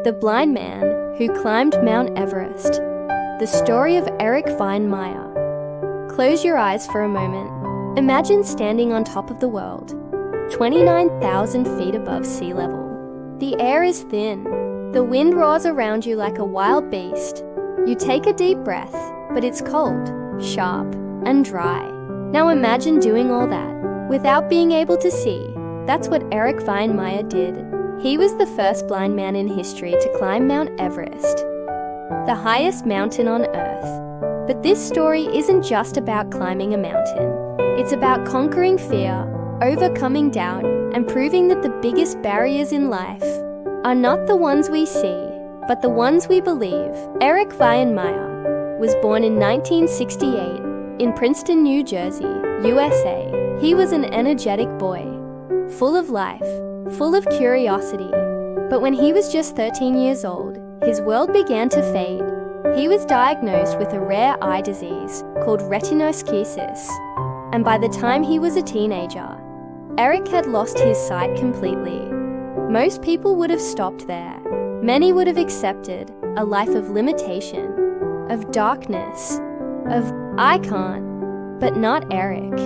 The blind man who climbed Mount Everest. The story of Erik Weihenmayer. Close your eyes for a moment. Imagine standing on top of the world, 29,000 feet above sea level. The air is thin. The wind roars around you like a wild beast. You take a deep breath, but it's cold, sharp, and dry. Now imagine doing all that without being able to see. That's what Erik Weihenmayer did. He was the first blind man in history to climb Mount Everest, the highest mountain on Earth. But this story isn't just about climbing a mountain. It's about conquering fear, overcoming doubt, and proving that the biggest barriers in life are not the ones we see, but the ones we believe. Erik Weihenmayer was born in 1968 in Princeton, New Jersey, USA. He was an energetic boy, full of life, full of curiosity. But when he was just 13 years old, his world began to fade. He was diagnosed with a rare eye disease called retinoschisis, and by the time he was a teenager, Erik had lost his sight completely. Most people would have stopped there. Many would have accepted a life of limitation, of darkness, of "I can't," but not Erik.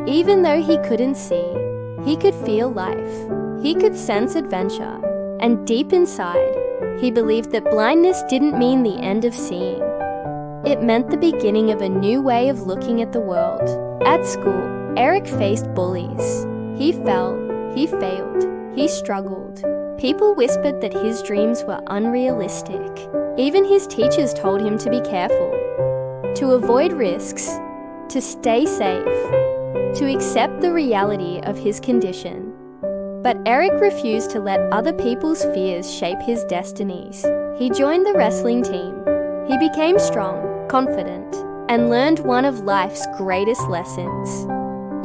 Even though he couldn't see, he could feel life. He could sense adventure, and deep inside, he believed that blindness didn't mean the end of seeing. It meant the beginning of a new way of looking at the world. At school, Erik faced bullies. He fell, he failed, he struggled. People whispered that his dreams were unrealistic. Even his teachers told him to be careful, to avoid risks, to stay safe, to accept the reality of his condition. But Erik refused to let other people's fears shape his destinies. He joined the wrestling team. He became strong, confident, and learned one of life's greatest lessons.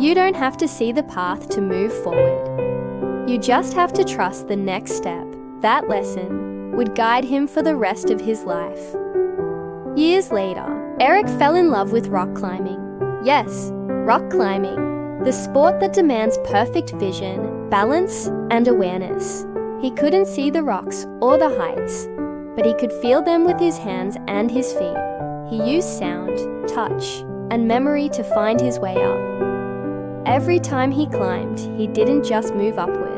You don't have to see the path to move forward. You just have to trust the next step. That lesson would guide him for the rest of his life. Years later, Erik fell in love with rock climbing. Yes, rock climbing, the sport that demands perfect vision, balance, and awareness. He couldn't see the rocks or the heights, but he could feel them with his hands and his feet. He used sound, touch, and memory to find his way up. Every time he climbed, he didn't just move upward.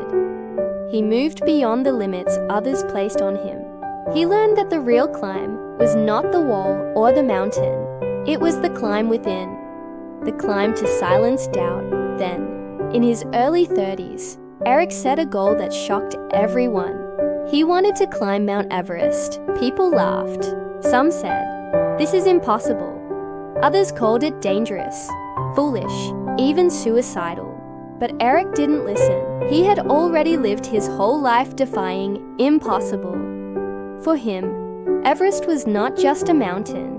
He moved beyond the limits others placed on him. He learned that the real climb was not the wall or the mountain. It was the climb within, the climb to silence doubt. Then, in his early 30s, Erik set a goal that shocked everyone. He wanted to climb Mount Everest. People laughed. Some said, "This is impossible." Others called it dangerous, foolish, even suicidal. But Erik didn't listen. He had already lived his whole life defying impossible. For him, Everest was not just a mountain.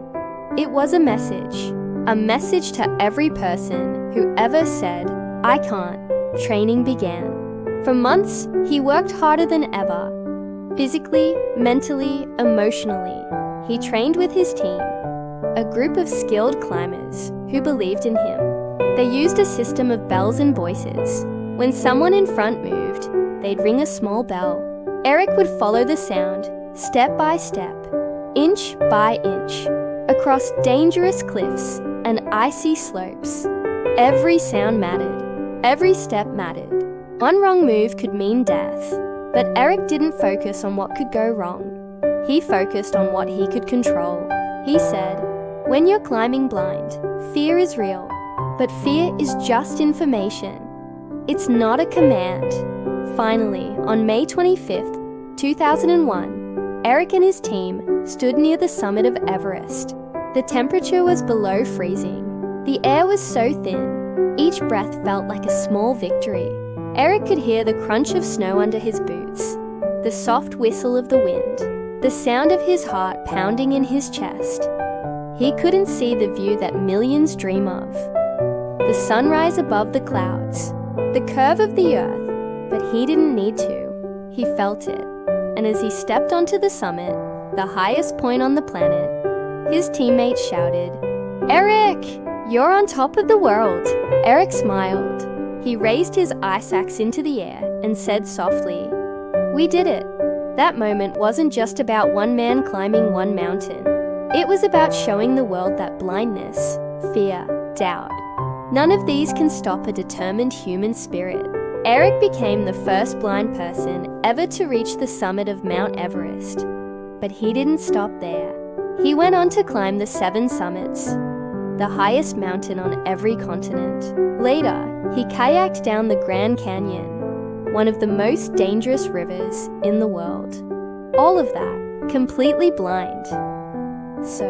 It was a message to every person who ever said, "I can't." Training began. For months, he worked harder than ever. Physically, mentally, emotionally. He trained with his team, a group of skilled climbers who believed in him. They used a system of bells and voices. When someone in front moved, they'd ring a small bell. Erik would follow the sound, step by step, inch by inch, across dangerous cliffs and icy slopes. Every sound mattered. Every step mattered. One wrong move could mean death. But Erik didn't focus on what could go wrong. He focused on what he could control. He said, "When you're climbing blind, fear is real. But fear is just information. It's not a command." Finally, on May 25th, 2001, Erik and his team stood near the summit of Everest. The temperature was below freezing. The air was so thin, each breath felt like a small victory. Erik could hear the crunch of snow under his boots, the soft whistle of the wind, the sound of his heart pounding in his chest. He couldn't see the view that millions dream of. The sunrise above the clouds, the curve of the earth, but he didn't need to. He felt it. And as he stepped onto the summit, the highest point on the planet, his teammates shouted, "Erik, you're on top of the world." Erik smiled. He raised his eye sacs into the air and said softly, "We did it. That moment wasn't just about one man climbing one mountain. It was about showing the world that blindness, fear, doubt, none of these can stop a determined human spirit. Erik became the first blind person ever to reach the summit of Mount Everest. But he didn't stop there. He went on to climb the 7 summits, the highest mountain on every continent. Later, he kayaked down the Grand Canyon, one of the most dangerous rivers in the world. All of that, completely blind. So,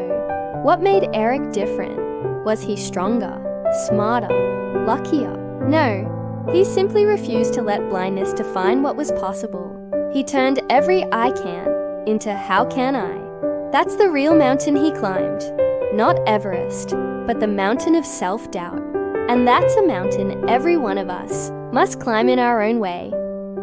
what made Erik different? Was he stronger, smarter, luckier? No, he simply refused to let blindness define what was possible. He turned every "I can" into "how can I?" That's the real mountain he climbed. Not Everest, but the mountain of self-doubt. And that's a mountain every one of us must climb in our own way.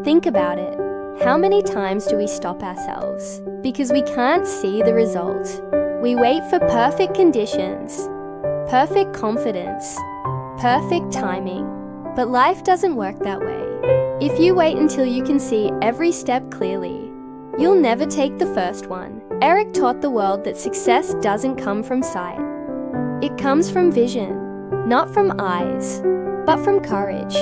Think about it. How many times do we stop ourselves because we can't see the result? We wait for perfect conditions, perfect confidence, perfect timing. But life doesn't work that way. If you wait until you can see every step clearly, you'll never take the first one. Erik taught the world that success doesn't come from sight. It comes from vision, not from eyes, but from courage.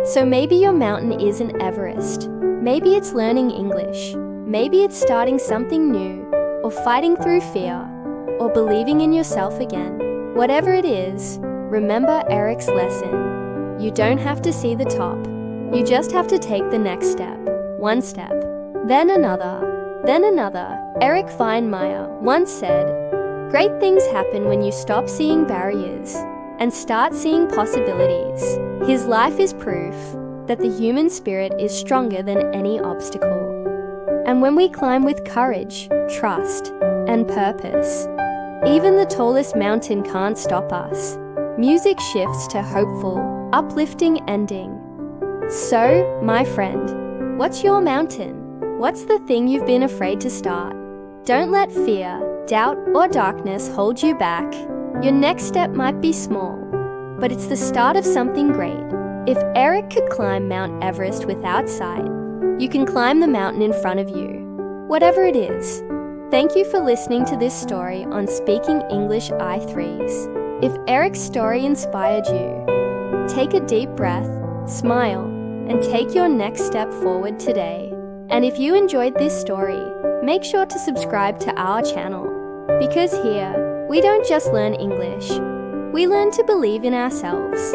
So maybe your mountain isn't Everest. Maybe it's learning English. Maybe it's starting something new, or fighting through fear, or believing in yourself again. Whatever it is, remember Erik's lesson. You don't have to see the top. You just have to take the next step. One step, then another, then another. Erik Weihenmayer once said, "Great things happen when you stop seeing barriers and start seeing possibilities." His life is proof that the human spirit is stronger than any obstacle. And when we climb with courage, trust, and purpose, even the tallest mountain can't stop us. Music shifts to hopeful, uplifting ending. So, my friend, what's your mountain? What's the thing you've been afraid to start? Don't let fear, doubt, or darkness hold you back. Your next step might be small, but it's the start of something great. If Erik could climb Mount Everest without sight, you can climb the mountain in front of you, whatever it is. Thank you for listening to this story on Speaking English I3s. If Erik's story inspired you, take a deep breath, smile, and take your next step forward today. And if you enjoyed this story, make sure to subscribe to our channel, because here, we don't just learn English, we learn to believe in ourselves.